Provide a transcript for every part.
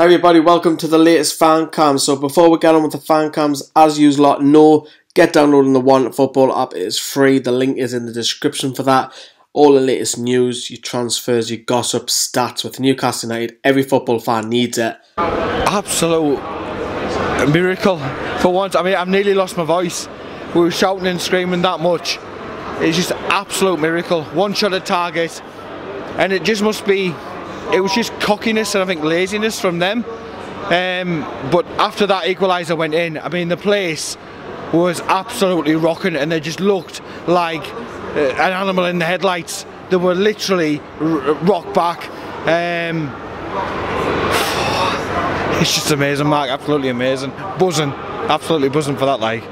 Hi everybody, welcome to the latest fan cam. So before we get on with the fan cams, as usual, get downloading the One Football app. It is free. The link is in the description for that. All the latest news, your transfers, your gossip, stats with Newcastle United. Every football fan needs it. Absolute miracle for once. I mean, I've nearly lost my voice. We were shouting and screaming that much. It's just absolute miracle. One shot at target, and it just must be. It was just cockiness and I think laziness from them. But after that equaliser went in, I mean the place was absolutely rocking and they just looked like an animal in the headlights. They were literally rock back. It's just amazing, Mark, absolutely amazing. Buzzing, absolutely buzzing for that, like.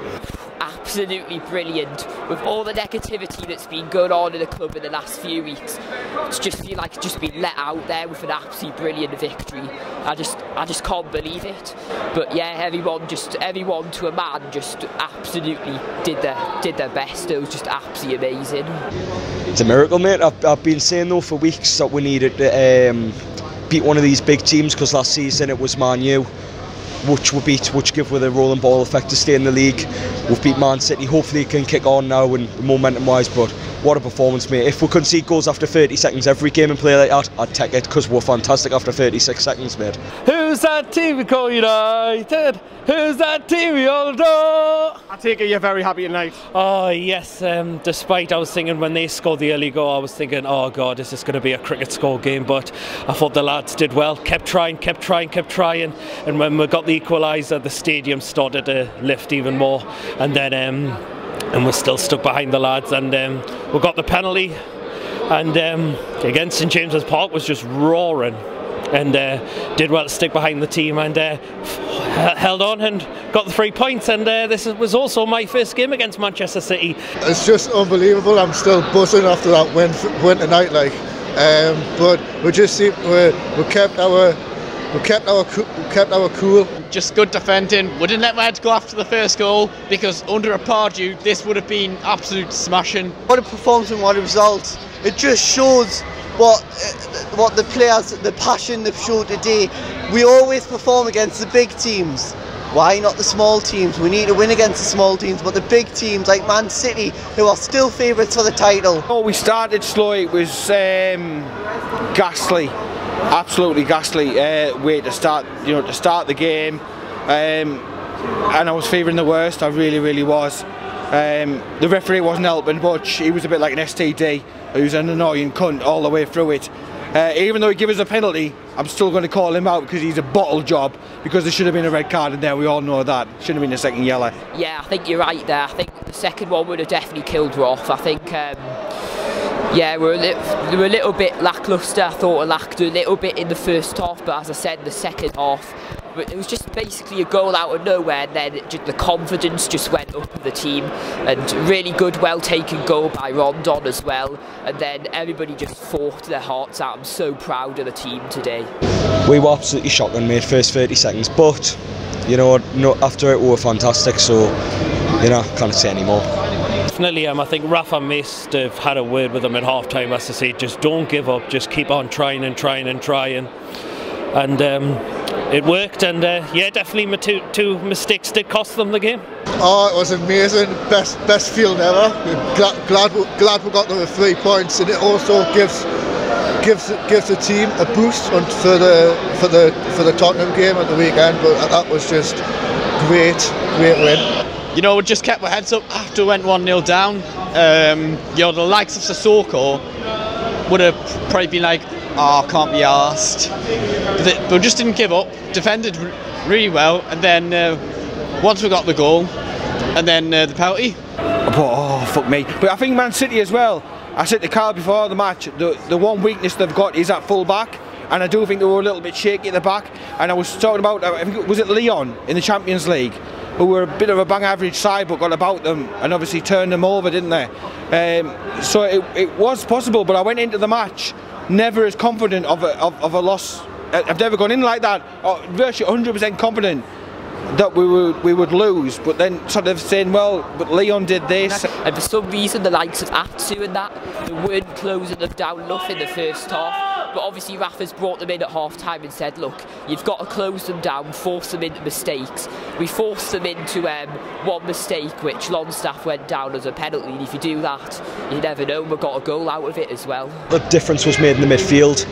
Absolutely brilliant. With all the negativity that's been going on in the club in the last few weeks, to just feel like it's just been let out there with an absolutely brilliant victory. I just can't believe it. But yeah, everyone to a man just absolutely did their best. It was just absolutely amazing. It's a miracle, mate. I've been saying though for weeks that we needed to beat one of these big teams, because last season it was Man U, which we beat, which give with a rolling ball effect to stay in the league. We've beat Man City. Hopefully it can kick on now and momentum wise, but what a performance, mate. If we concede goals after 30 seconds every game and play like that, I'd take it, because we're fantastic after 36 seconds, mate. Who's that team we call United? Who's that team we all know? I take it you're very happy tonight. Oh yes, despite I was thinking when they scored the early goal, I was thinking, oh god, is this going to be a cricket score game? But I thought the lads did well, kept trying, and when we got the equaliser, the stadium started to lift even more, and then and we're still stuck behind the lads, and we got the penalty, and against St James's Park was just roaring, and did well to stick behind the team, and held on and got the 3 points, and this was also my first game against Manchester City. It's just unbelievable. I'm still buzzing after that win tonight, like, but we kept our cool. Just good defending. We didn't let my heads go after the first goal, because under a Pardew this would have been absolute smashing. What a performance and what a result. It just shows what the players, the passion they've showed today. We always perform against the big teams. Why not the small teams? We need to win against the small teams, but the big teams like Man City, who are still favourites for the title. Oh, we started slow. It was ghastly. Absolutely ghastly way to start, to start the game, and I was favouring the worst. I really was. The referee wasn't helping much. He was a bit like an STD. He was an annoying cunt all the way through it. Even though he gave us a penalty, I'm still going to call him out, because he's a bottle job, because there should have been a red card in there. We all know that. Shouldn't have been a second yellow. Yeah, I think you're right there. I think the second one would have definitely killed her off. I think yeah, we were a little bit lacklustre. I thought we lacked a little bit in the first half, but as I said, the second half, it was just basically a goal out of nowhere, and then the confidence just went up with the team, and really good, well taken goal by Rondon as well, and then everybody just fought their hearts out. I'm so proud of the team today. We were absolutely shocking, mate, first 30 seconds, but after it we were fantastic, so can't say any more. Definitely, I think Rafa must have had a word with them at half time as to say, just don't give up, just keep on trying, and it worked, and yeah, definitely my two mistakes did cost them the game. Oh, it was amazing, best feeling ever. Glad we got the 3 points, and it also gives the team a boost for the Tottenham game at the weekend. But that was just great win. We just kept our heads up after we went 1-0 down. The likes of Sissoko would have probably been like, oh, can't be arsed. But we just didn't give up, defended really well, and then once we got the goal, and then the penalty. Oh, fuck me. But I think Man City as well, I said to Carl before the match, the one weakness they've got is at full back, and I do think they were a little bit shaky at the back. And I was talking about, I think, was it Lyon in the Champions League, who were a bit of a bang average side but got about them and obviously turned them over, didn't they? So it was possible, but I went into the match never as confident of a loss. I've never gone in like that, virtually 100% confident that we would lose, but then sort of saying, well, but Lyon did this. And for some reason the likes of Atsu and that, they weren't closing them down enough in the first half. But obviously Rafa's brought them in at half-time and said, look, you've got to close them down, force them into mistakes. We forced them into one mistake, which Longstaff went down as a penalty, and if you do that, you never know, we got a goal out of it as well. The difference was made in the midfield.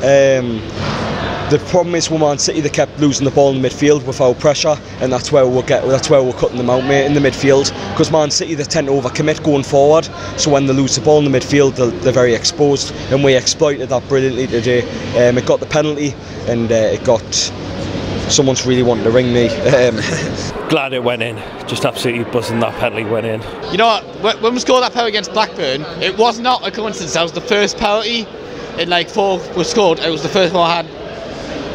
The problem is with Man City, they kept losing the ball in the midfield without pressure, and that's where we're cutting them out, mate, in the midfield. Because Man City, they tend to overcommit going forward, so when they lose the ball in the midfield, they're very exposed, and we exploited that brilliantly today. It got the penalty, and it got... Someone's really wanting to ring me. Glad it went in. Just absolutely buzzing that penalty went in. You know what? When we scored that penalty against Blackburn, it was not a coincidence. That was the first penalty in like 4 was scored. It was the first one I had.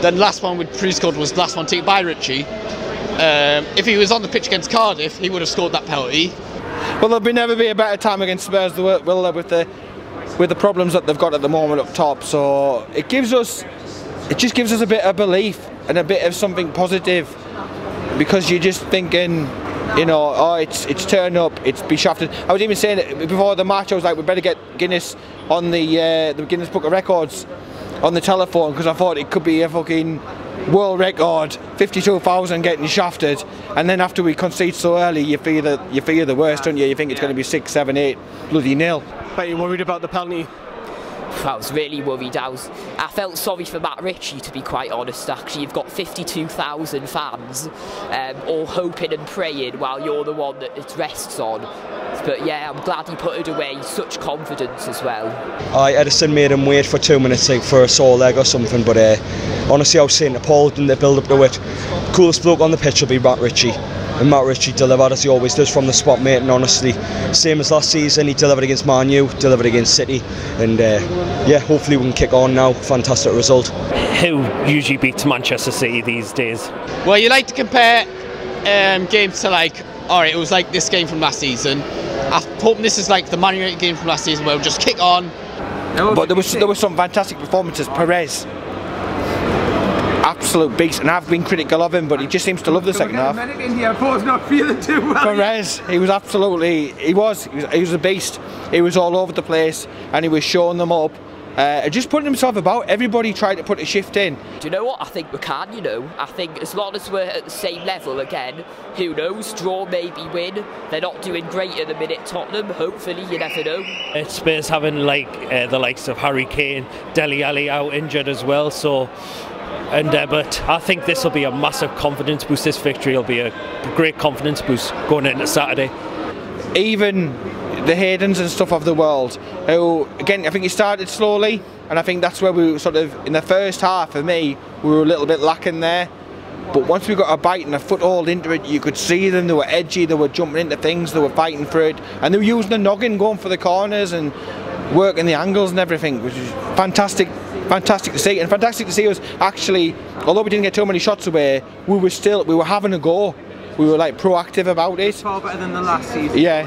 Then the last one we pre-scored was the last one taken by Richie. If he was on the pitch against Cardiff, he would have scored that penalty. Well, there'll never be a better time against Spurs, will there, with the problems that they've got at the moment up top. So it just gives us a bit of belief and a bit of something positive, because you're just thinking, you know, oh, it's turned up, it's be shafted. I was even saying it before the match, I was like, we better get Guinness on the Guinness Book of Records on the telephone, because I thought it could be a fucking world record, 52,000 getting shafted, and then after we concede so early, you fear the worst, don't you? You think it's going to be 6, 7, 8 bloody nil. But you're worried about the penalty? I was really worried. I felt sorry for Matt Ritchie, to be quite honest. Actually, you've got 52,000 fans all hoping and praying while you're the one that it rests on. But yeah, I'm glad he put it away. Such confidence as well. Edison made him wait for 2 minutes like for a sore leg or something, but honestly, I was saying to Paul in the build up to it, coolest bloke on the pitch will be Matt Ritchie. And Matt Ritchie delivered as he always does from the spot, mate, and honestly, same as last season, he delivered against Man U, delivered against City, and yeah, hopefully we can kick on now. Fantastic result. Who usually beats Manchester City these days? Well, you like to compare games to like, alright, it was like this game from last season. I'm hoping this is like the Man United game from last season where we'll just kick on. But there was some fantastic performances. Perez, absolute beast, and I've been critical of him, but he just seems to love the second half. Not feeling too well. Perez, he was a beast. He was all over the place, and he was showing them up, just putting himself about. Everybody tried to put a shift in. Do you know what? I think we can, you know. I think as long as we're at the same level again, who knows, draw, maybe win. They're not doing great at the minute, Tottenham. Hopefully, you never know. It's Spurs having like the likes of Harry Kane, Dele Alli out injured as well, so... but I think this will be a massive confidence boost. This victory will be a great confidence boost going into Saturday. Even the Haydens and stuff of the world, who, again, I think it started slowly, and I think that's where we were sort of, in the first half, for me, we were a little bit lacking there. But once we got a bite and a foothold into it, you could see them, they were edgy, they were jumping into things, they were fighting for it, and they were using the noggin, going for the corners and working the angles and everything, which is fantastic. Fantastic to see, and fantastic to see us actually, although we didn't get too many shots away, we were having a go. We were like proactive about it. Far better than the last season. Yeah,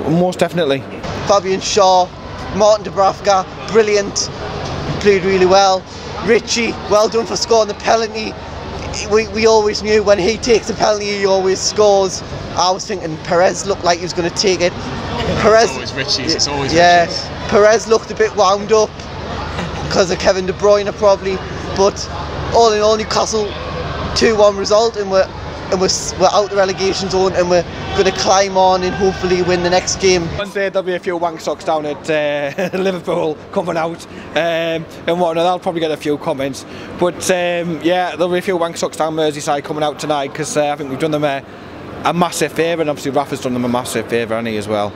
most definitely. Fabian Shaw, Martin Dubravka, brilliant, played really well. Richie, well done for scoring the penalty. We always knew when he takes a penalty, he always scores. I was thinking Perez looked like he was going to take it. Perez, It's always Richie's. It's always Richie's. Perez looked a bit wound up because of Kevin De Bruyne probably, but all in all, Newcastle 2-1 result, and we're out the relegation zone, and we're going to climb on and hopefully win the next game. One day there'll be a few wank socks down at Liverpool coming out, and whatnot. I'll probably get a few comments, but yeah, there'll be a few wank socks down Merseyside coming out tonight, because I think we've done them a massive favour, and obviously Rafa's done them a massive favour, hasn't he, as well.